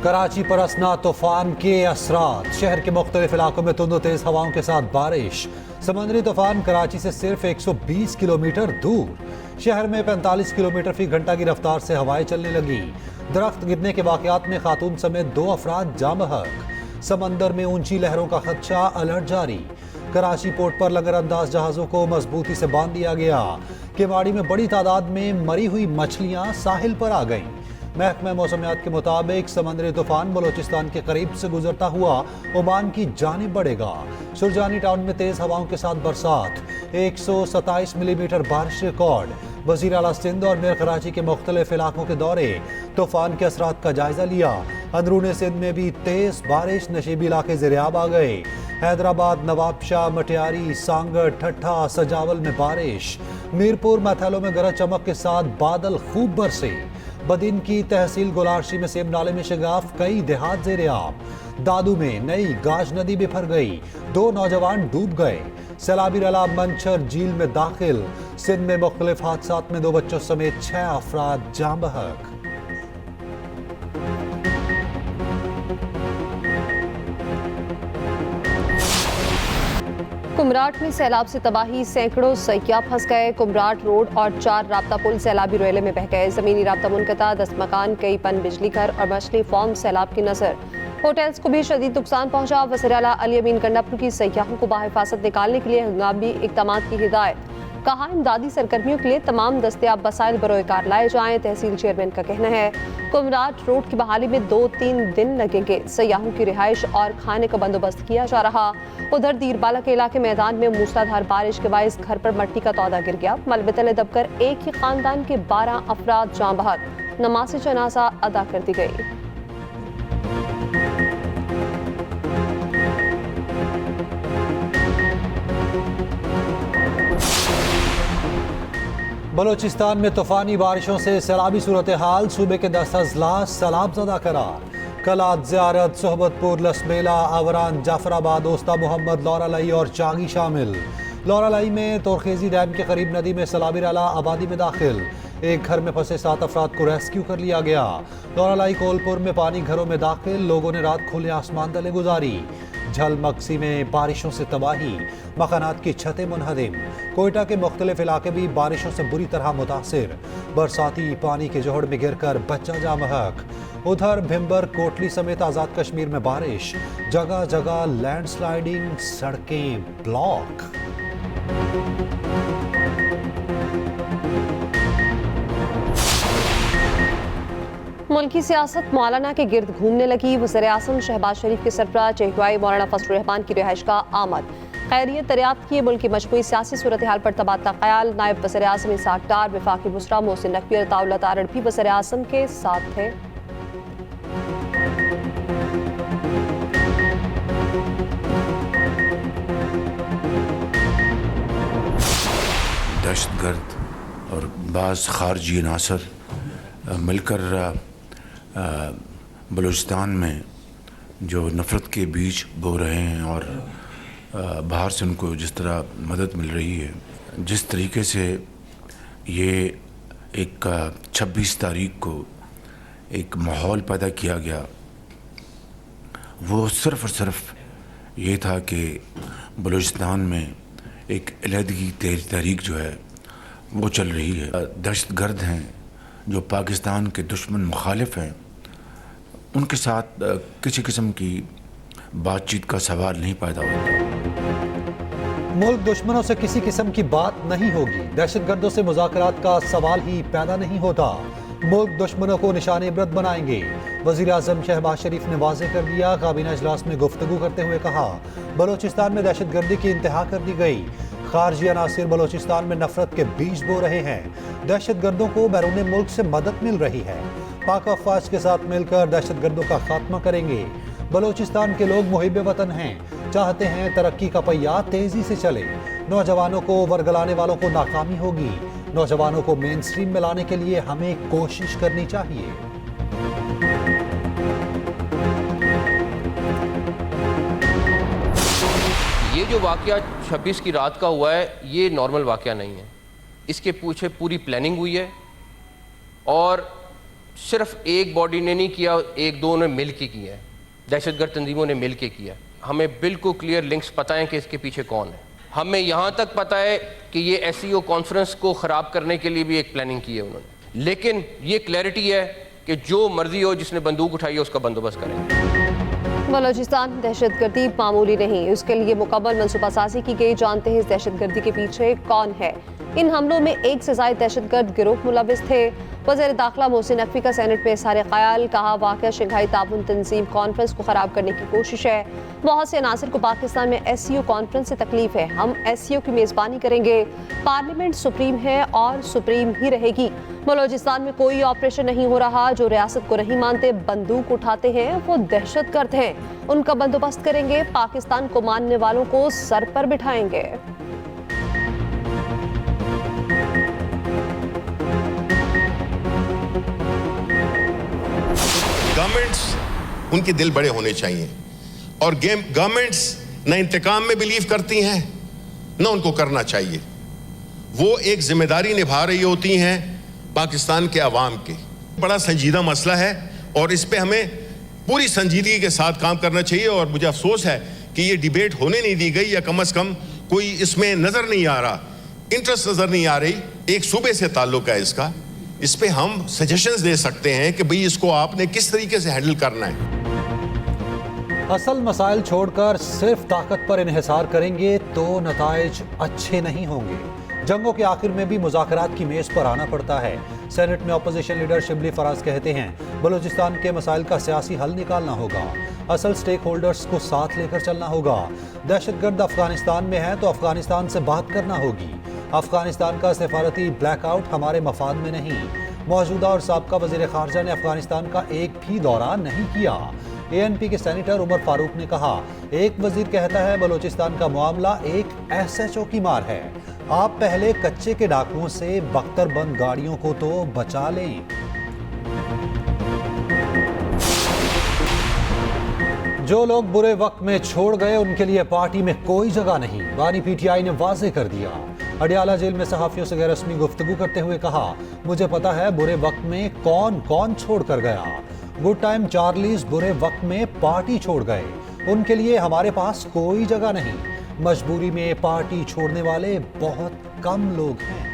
कराची पर असना तूफान के असरात, शहर के मुख्तलिफ इलाकों में तुंद तेज हवाओं के साथ बारिश। समंदरी तूफान कराची से सिर्फ 120 किलोमीटर दूर। शहर में 45 किलोमीटर फी घंटा की रफ्तार से हवाएं चलने लगी। दरख्त गिरने के वाकयात में खातून समेत 2 अफराद जाँ बहक। समंदर में ऊंची लहरों का खदशा, अलर्ट जारी। कराची पोर्ट पर लंगरअंदाज जहाजों को मजबूती से बांध दिया गया। केवाड़ी में बड़ी तादाद में मरी हुई मछलियां साहिल पर आ गईं। महकमा मौसमियात के मुताबिक समंदरी तूफान बलोचिस्तान के करीब से गुजरता हुआ ओमान की जानिब बढ़ेगा। सुरजानी टाउन में तेज हवाओं के साथ बरसात, 127 मिलीमीटर बारिश रिकॉर्ड। वजीर आला सिंध और मेयर कराची के मुख्तलिफ इलाकों के दौरे, तूफान के असरात का जायजा लिया। अंदरूनी सिंध में भी तेज बारिश, नशीबी इलाके ज़ेरियाब आ गए। हैदराबाद, नवाबशाह, मटियारी, सांगड़, ठट्ठा, सजावल में बारिश। मीरपुर, मैथैलो में गरज चमक के साथ बादल खूब बरसे। बदिन की तहसील गुलारशी में सेब नाले में शगाफ, कई देहात ज़ेरियाब। दादू में नई गाज नदी बिफर गई, 2 नौजवान डूब गए। सैलाबी रला मंचर झील में दाखिल। सिंध में मुख्तलिफ हादसात में 2 बच्चों समेत 6 अफराद जाँ बहक। कुमराट में सैलाब से तबाही, सैकड़ों सैयाह फंस गए। कुमराट रोड और 4 राब्ता पुल सैलाबी रोयले में बह गए। जमीनी राब्ता मुनक़ता, 10 मकान, कई पन बिजली घर और मछली फार्म सैलाब की नजर। होटल्स को भी शदीद नुकसान पहुंचा। वज़ीर आला अली अमीन गंडापुर की सैयाहों को बाहिफाजत निकालने के लिए हंगामी इक़दामात की हिदायत। कहा, इमदादी सरगर्मियों के लिए तमाम दस्तयाब वसाइल बरोएकार लाए जाएं। तहसील चेयरमैन का कहना है, कुमराट रोड की बहाली में 2-3 दिन लगेंगे। सयाहों की रिहाइश और खाने का बंदोबस्त किया जा रहा। उधर दीरबाला के इलाके मैदान में मूसलाधार बारिश के बायस घर पर मट्टी का तौदा गिर गया। मलबे तले दबकर एक ही खानदान के 12 अफराद जाँ बहक। नमाज़ जनाजा अदा कर दी गई। बलोचिस्तान में तूफानी बारिशों से सैलाबी सूरत हाल, सूबे के 10 अजला सैलाबज़दा करार। कलात, ज़ियारत, सोहबतपुर, लसमेला, आवरान, जाफराबाद, ओस्ता मोहम्मद, लौरालाई और चागी शामिल। लौरालाई में तोरखेजी डैम के करीब नदी में सैलाबी रला आबादी में दाखिल। एक घर में फंसे 7 अफराद को रेस्क्यू कर लिया गया। लौरालाई कोलपुर में पानी घरों में दाखिल, लोगों ने रात खुले आसमान तले गुजारी। झलमक्सी में बारिशों से तबाही, मकानात की छतें मुनहदिम। कोयटा के मुख्तलिफ इलाके भी बारिशों से बुरी तरह मुतासिर। बरसाती पानी के जोहड़ में गिरकर बच्चा जाँ बहक। उधर भिम्बर, कोटली समेत आज़ाद कश्मीर में बारिश, जगह जगह लैंडस्लाइडिंग, सड़कें ब्लॉक। मुल्की सियासत मौलाना के गिर्द घूमने लगी। वज़ीर आज़म शहबाज शरीफ के सरबराह चेहवाई मौलाना फजलुर रहमान की रिहाइश का आमद। खैरियत दरियाफ्त की मुल्क की मजमूई सियासी सूरत हाल पर तबादला ख्याल। नायब वज़ीर आज़म इसाक डार, वफाकी बुसरा, मोहसिन नकवी और अताउल्लाह तारड़ भी वज़ीर आज़म के साथ थे। दहशतगर्द और बाज़ खारजी अनासर मिलकर बलूचिस्तान में जो नफ़रत के बीज बो रहे हैं और बाहर से उनको जिस तरह मदद मिल रही है, जिस तरीके से ये एक 26 तारीख को एक माहौल पैदा किया गया, वो सिर्फ़ और सिर्फ ये था कि बलूचिस्तान में एक अलहदगी तहरीक जो है वो चल रही है। दहशतगर्द हैं जो पाकिस्तान के दुश्मन मुखालिफ हैं, उनके साथ किसी किस्म की बातचीत का सवाल नहीं पैदा होता। मुल्क दुश्मनों से किसी किस्म की बात नहीं होगी, दहशतगर्दों से मुज़ाकरात का सवाल ही पैदा नहीं होता। मुल्क दुश्मनों को निशान इबरत बनाएंगे। वज़ीर आज़म शहबाज शरीफ ने वाज़ेह कर दिया। काबीना इजलास में गुफ्तगू करते हुए कहा, बलोचिस्तान में दहशतगर्दी की इंतहा कर दी गई। खारजी अनासिर बलोचिस्तान में नफरत के बीज बो रहे हैं। दहशतगर्दों को बैरून मुल्क से मदद मिल रही है। पाक अफवाज के साथ मिलकर दहशतगर्दों का खात्मा करेंगे। बलोचिस्तान के लोग मुहिब वतन हैं, चाहते हैं तरक्की का पहिया तेजी से चले। नौजवानों को वर्गलाने वालों को नाकामी होगी। नौजवानों को मेन स्ट्रीम में लाने के लिए हमें कोशिश करनी चाहिए। ये जो वाक़या 26 की रात का हुआ है, ये नॉर्मल वाक़या नहीं है। इसके पीछे पूरी प्लानिंग हुई है और सिर्फ एक बॉडी ने नहीं किया, एक दो ने मिल के किया है, दहशतगर्द तंजीमों ने मिल के किया। हमें बिल्कुल क्लियर लिंक्स पता है कि इसके पीछे कौन है। हमें यहाँ तक पता है कि ये SCO कॉन्फ्रेंस को ख़राब करने के लिए भी एक प्लानिंग की है उन्होंने। लेकिन ये क्लैरिटी है कि जो मर्जी हो, जिसने बंदूक उठाई है उसका बंदोबस्त करेंगे। बलोचिस्तान दहशतगर्दी मामूली नहीं, उसके लिए मुकम्मल मनसूबा साजी की गई। जानते हैं इस दहशतगर्दी के पीछे कौन है। इन हमलों में एक से ज्यादा दहशतगर्द गिरोह मुलविस थे। वज़ीर दाखिला मोहसिन नकवी का सेनेट में इज़हार ख्याल, कहा वाक़या शंघाई ताउन तंजीम कॉन्फ्रेंस को ख़राब करने की कोशिश है। बहुत से अनासर को पाकिस्तान में SCO कॉन्फ्रेंस से तकलीफ है। हम SCO की मेज़बानी करेंगे। पार्लियामेंट सुप्रीम है और सुप्रीम ही रहेगी। बलोचिस्तान में कोई ऑपरेशन नहीं हो रहा। जो रियासत को नहीं मानते, बंदूक उठाते हैं, वो दहशतगर्द हैं। उनका बंदोबस्त करेंगे। पाकिस्तान को मानने वालों को सर पर बिठाएंगे। गवर्नमेंट्स, उनके दिल बड़े होने चाहिए और गवर्नमेंट्स न इंतकाम में बिलीव करती हैं न उनको करना चाहिए। वो एक जिम्मेदारी निभा रही होती हैं पाकिस्तान के अवाम की। बड़ा संजीदा मसला है और इस पे हमें पूरी संजीदगी के साथ काम करना चाहिए। और मुझे अफसोस है कि ये डिबेट होने नहीं दी गई, या कम से कम कोई इसमें नजर नहीं आ रहा, इंटरेस्ट नजर नहीं आ रही। एक सूबे से ताल्लुक है इसका, इस पे हम सजेशंस दे सकते हैं कि भाई इसको आपने किस तरीके से हैंडल करना है। असल मसाइल छोड़कर सिर्फ ताकत पर इन्हिसार करेंगे तो नताइज अच्छे नहीं होंगे। जंगों के आखिर में भी मुज़ाकरात की मेज़ पर आना पड़ता है। सेनेट में अपोजिशन लीडर शिबली फराज कहते हैं बलूचिस्तान के मसाइल का सियासी हल निकालना होगा। असल स्टेक होल्डर्स को साथ लेकर चलना होगा। दहशतगर्द अफगानिस्तान में है तो अफगानिस्तान से बात करना होगी। अफगानिस्तान का सिफारती ब्लैकआउट हमारे मफाद में नहीं। मौजूदा और साबका वज़ीर ख़ारजा ने अफगानिस्तान का एक भी दौरा नहीं किया। ANP के सेनेटर उमर फारूक ने कहा, एक वजीर कहता है बलूचिस्तान का मामला एक SHO की मार है। आप पहले कच्चे के डाकुओं से बख्तरबंद गाड़ियों को तो बचा लें। जो लोग बुरे वक्त में छोड़ गए उनके लिए पार्टी में कोई जगह नहीं, बानी PTI ने वाजे कर दिया। अडियाला जेल में सहाफियों से गैररस्मी गुफ्तगू करते हुए कहा, मुझे पता है बुरे वक्त में कौन कौन छोड़ कर गया। गुड टाइम चार्लीज बुरे वक्त में पार्टी छोड़ गए, उनके लिए हमारे पास कोई जगह नहीं। मजबूरी में पार्टी छोड़ने वाले बहुत कम लोग हैं।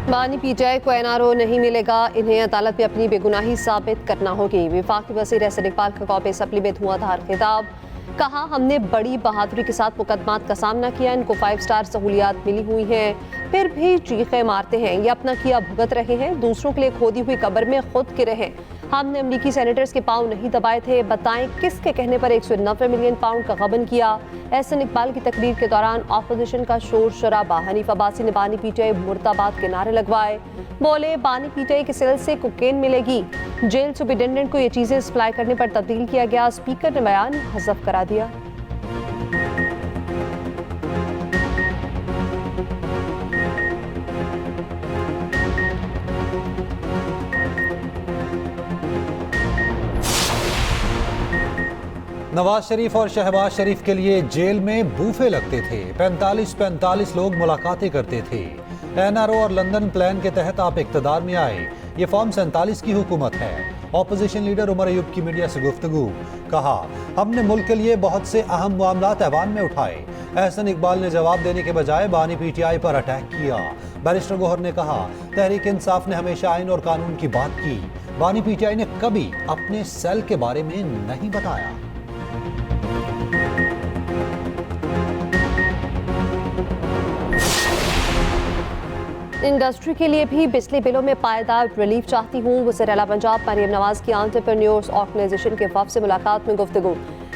बानी PTI को NRO नहीं मिलेगा, इन्हें अदालत में अपनी बेगुनाही साबित करना होगी। वफाकी वज़ीर एहसन इकबाल का कौमे असम्बली में धुआंधार खिताब, कहा हमने बड़ी बहादुरी के साथ मुकदमात का सामना किया, इनको 5 स्टार सहूलियात मिली हुई हैं, फिर भी चीखें मारते हैं। ये अपना किया भुगत रहे हैं, दूसरों के लिए खोदी हुई कब्र में खुद गिरे हैं। हमने अमरीकी सेनेटर्स के पांव नहीं दबाए थे, बताएं किसके कहने पर 190 मिलियन पाउंड का गबन किया। एहसन इकबाल की तकरीर के दौरान अपोजिशन का शोर शराबा, हनीफ अब्बासी ने बानी PTI मुर्दाबाद के नारे लगवाए, बोले बानी PTI के सेल से कोकेन मिलेगी। जेल सुपरिटेंडेंट को ये चीजें सप्लाई करने पर तब्दील किया गया, स्पीकर ने बयान हज़फ करा दिया। नवाज शरीफ और शहबाज शरीफ के लिए जेल में बूफे लगते थे। 45 लोग मुलाकातें करते थे। NRO और लंदन प्लान के तहत आप इक्तदार में आए, ये फॉर्म 47 की हुकूमत है। ऑपोजिशन लीडर उमर अयूब की मीडिया से गुफ्तगू, कहा हमने मुल्क के लिए बहुत से अहम मामलात ऐवान में उठाए। एहसन इकबाल ने जवाब देने के बजाय बानी PTI पर अटैक किया। बैरिस्टर गोहर ने कहा तहरीक इंसाफ ने हमेशा आइन और कानून की बात की, बानी PTI ने कभी अपने सेल के बारे में नहीं बताया। इंडस्ट्री के लिए भी बिजली बिलों में पायदार रिलीफ चाहती हूँ। वज़ीर आला पंजाब मरियम नवाज की एंटरप्रेन्योर्स ऑर्गेनाइजेशन के वफ़द से मुलाकात में गुफ्तगू,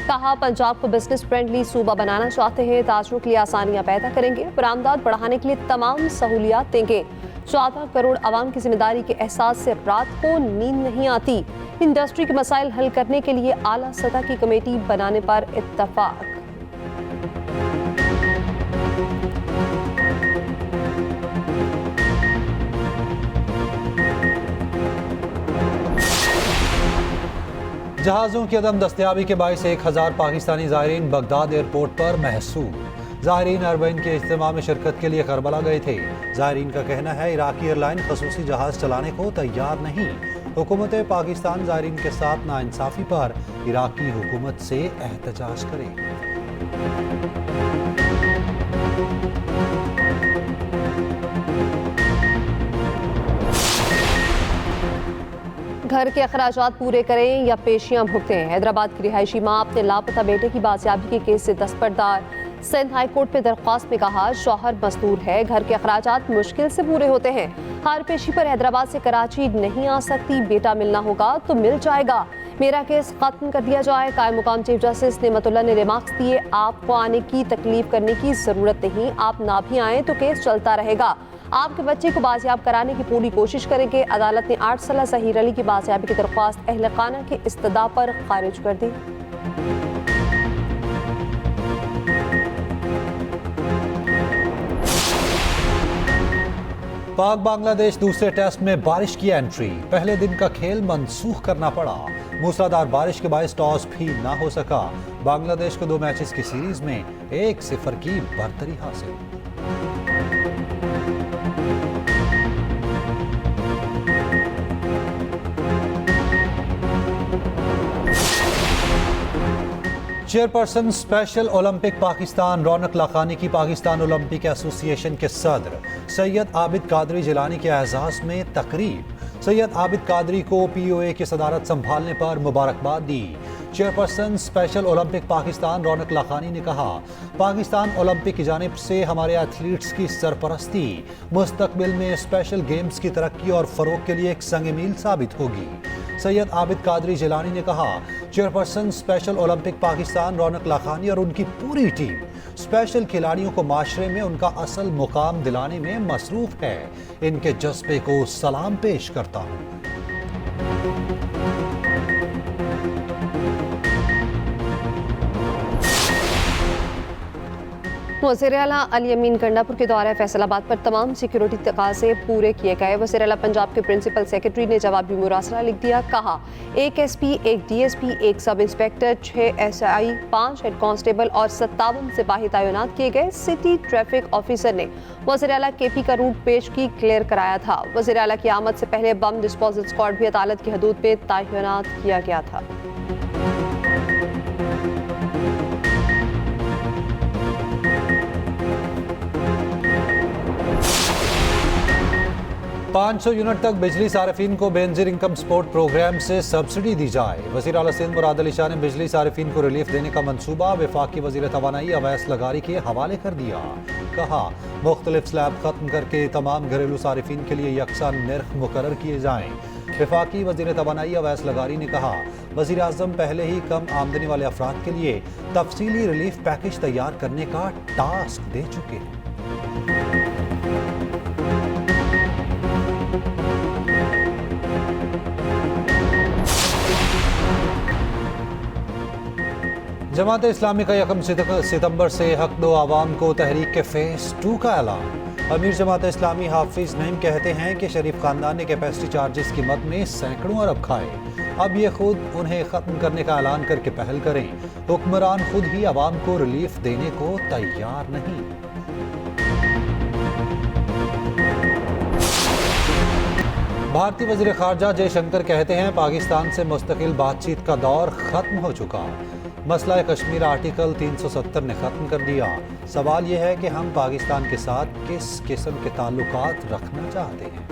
कहा पंजाब को बिजनेस फ्रेंडली सूबा बनाना चाहते हैं, ताजरों के लिए आसानियाँ पैदा करेंगे, बरामदात बढ़ाने के लिए तमाम सहूलियात देंगे। 14 करोड़ आवाम की जिम्मेदारी के एहसास से रात को नींद नहीं आती। इंडस्ट्री के मसाइल हल करने के लिए आला सतह की कमेटी बनाने पर इत्तफाक। जहाज़ों की अदम दस्तयाबी के बायस 1000 पाकिस्तानी ज़ायरीन बगदाद एयरपोर्ट पर महसूर। ज़ायरीन अरबईन के इज्तिमा में शिरकत के लिए करबला गए थे। ज़ायरीन का कहना है इराकी एयरलाइन खसूसी जहाज़ चलाने को तैयार नहीं। हुकूमत पाकिस्तान ज़ायरीन के साथ नाइंसाफ़ी पर इराकी हुकूमत से एहतजाज करे। घर के अखराजात पूरे करें या पेशियां भुगतें। हैदराबाद की रिहायशी मां अपने लापता बेटे की बाजियाबी के केस से दस्तबरदार। सिंध हाई कोर्ट में दरख्वास्त में कहा शौहर मजदूर है, घर के अखराजात मुश्किल से पूरे होते हैं। हर पेशी पर हैदराबाद से कराची नहीं आ सकती, बेटा मिलना होगा तो मिल जाएगा, मेरा केस खत्म कर दिया जाए। कायम मुकाम चीफ जस्टिस नेमतुल्लाह ने रिमार्क्स दिए, आपको आने की तकलीफ करने की जरूरत नहीं, आप ना भी आए तो केस चलता रहेगा। आपके बच्चे को बाजियाब कराने की पूरी कोशिश करेंगे। अदालत ने 8 साल ज़हीर अली की बाजियाबी की दरख्वास्त अहले खाना के इस्तदा पर खारिज कर दी। पाक बांग्लादेश दूसरे टेस्ट में बारिश की एंट्री, पहले दिन का खेल मंसूख करना पड़ा। मूसलाधार बारिश के बायस टॉस भी ना हो सका। बांग्लादेश को 2 मैचेस की सीरीज में 1-0 की बरतरी हासिल। चेयरपर्सन स्पेशल ओलंपिक पाकिस्तान रौनक लाखानी की पाकिस्तान ओलंपिक एसोसिएशन के सदर सैयद आबिद कादरी जिलानी के एजाज में तकरीब। सैयद आबिद कादरी को POA की सदारत संभालने पर मुबारकबाद दी। चेयरपर्सन स्पेशल ओलंपिक पाकिस्तान रौनक लाखानी ने कहा, पाकिस्तान ओलंपिक की जानिब से हमारे एथलीट्स की सरपरस्ती मुस्तकबिल में स्पेशल गेम्स की तरक्की और फरोग के लिए एक संग मील साबित होगी। सैयद आबिद कादरी जिलानी ने कहा, चेयरपर्सन स्पेशल ओलंपिक पाकिस्तान रौनक लाखानी और उनकी पूरी टीम स्पेशल खिलाड़ियों को माशरे में उनका असल मुकाम दिलाने में मसरूफ है। इनके जज्बे को सलाम पेश करता हूँ। वज़ीर आला अली अमीन गंडापुर के दौरे फैसलाबाद पर तमाम सिक्योरिटी तकाज़े पूरे किए गए। वज़ीर आला पंजाब के प्रिंसिपल सेक्रेटरी ने जवाबी मुरासला लिख दिया। कहा, 1 SP, 1 DSP, 1 sub inspector, 6 SI, 5 head constable और 57 सिपाही तैनात किए गए। सिटी ट्रैफिक ऑफिसर ने वज़ीर आला KP का रूट पेश की क्लियर कराया था। वज़ीर आला की आमद से पहले बम डिस्पोजल स्क्वाड भी अदालत की हदूद में तैनात किया गया था। 500 यूनिट तक बिजली सारिफीन को बेनजीर इनकम सपोर्ट प्रोग्राम से सब्सिडी दी जाए। वज़ीर आला सिंध मुराद अली शाह ने बिजली सारिफीन को रिलीफ देने का मंसूबा वफाकी वज़ीर तवानाई अवैस लगारी के हवाले कर दिया। कहा, मुख्तलिफ स्लैब खत्म करके तमाम घरेलू सारिफीन के लिए यकसा निर्ख मुकर्रर किए जाएँ। वफाकी वज़ीर तवानाई अवैस लगारी ने कहा, वज़ीर आज़म पहले ही कम आमदनी वाले अफराद के लिए तफसीली रिलीफ पैकेज तैयार करने का टास्क दे चुके हैं। जमात इस्लामी का 1 सितंबर से हक दो आवाम को तहरीक के फेज़ 2 का ऐलान। अमीर जमात इस्लामी हाफिज नईम कहते हैं कि शरीफ खानदान ने कैपेसिटी चार्जेस की मद में सैकड़ों अरब खाए। अब ये खुद उन्हें ख़त्म करने का ऐलान करके पहल करें। हुक्मरान खुद ही आवाम को रिलीफ देने को तैयार नहीं। भारतीय वज़ीर ख़ारजा जयशंकर कहते हैं, पाकिस्तान से मुस्तकिल बातचीत का दौर ख़त्म हो चुका। मसला कश्मीर आर्टिकल 370 ने ख़त्म कर दिया। सवाल यह है कि हम पाकिस्तान के साथ किस किस्म के ताल्लुकात रखना चाहते हैं।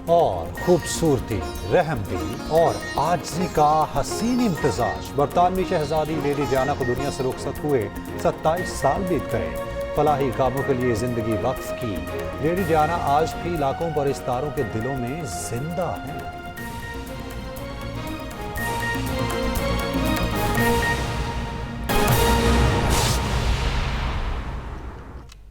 और खूबसूरती, रहमदिली और आजिज़ी का हसीन इम्तिजाज। बरतानवी शहजादी लेडी डायना को दुनिया से रुखसत हुए 27 साल बीत गए। फलाही कामों के लिए जिंदगी वक्फ की लेडी डायना आज भी लाखों परिस्तारों के दिलों में जिंदा है।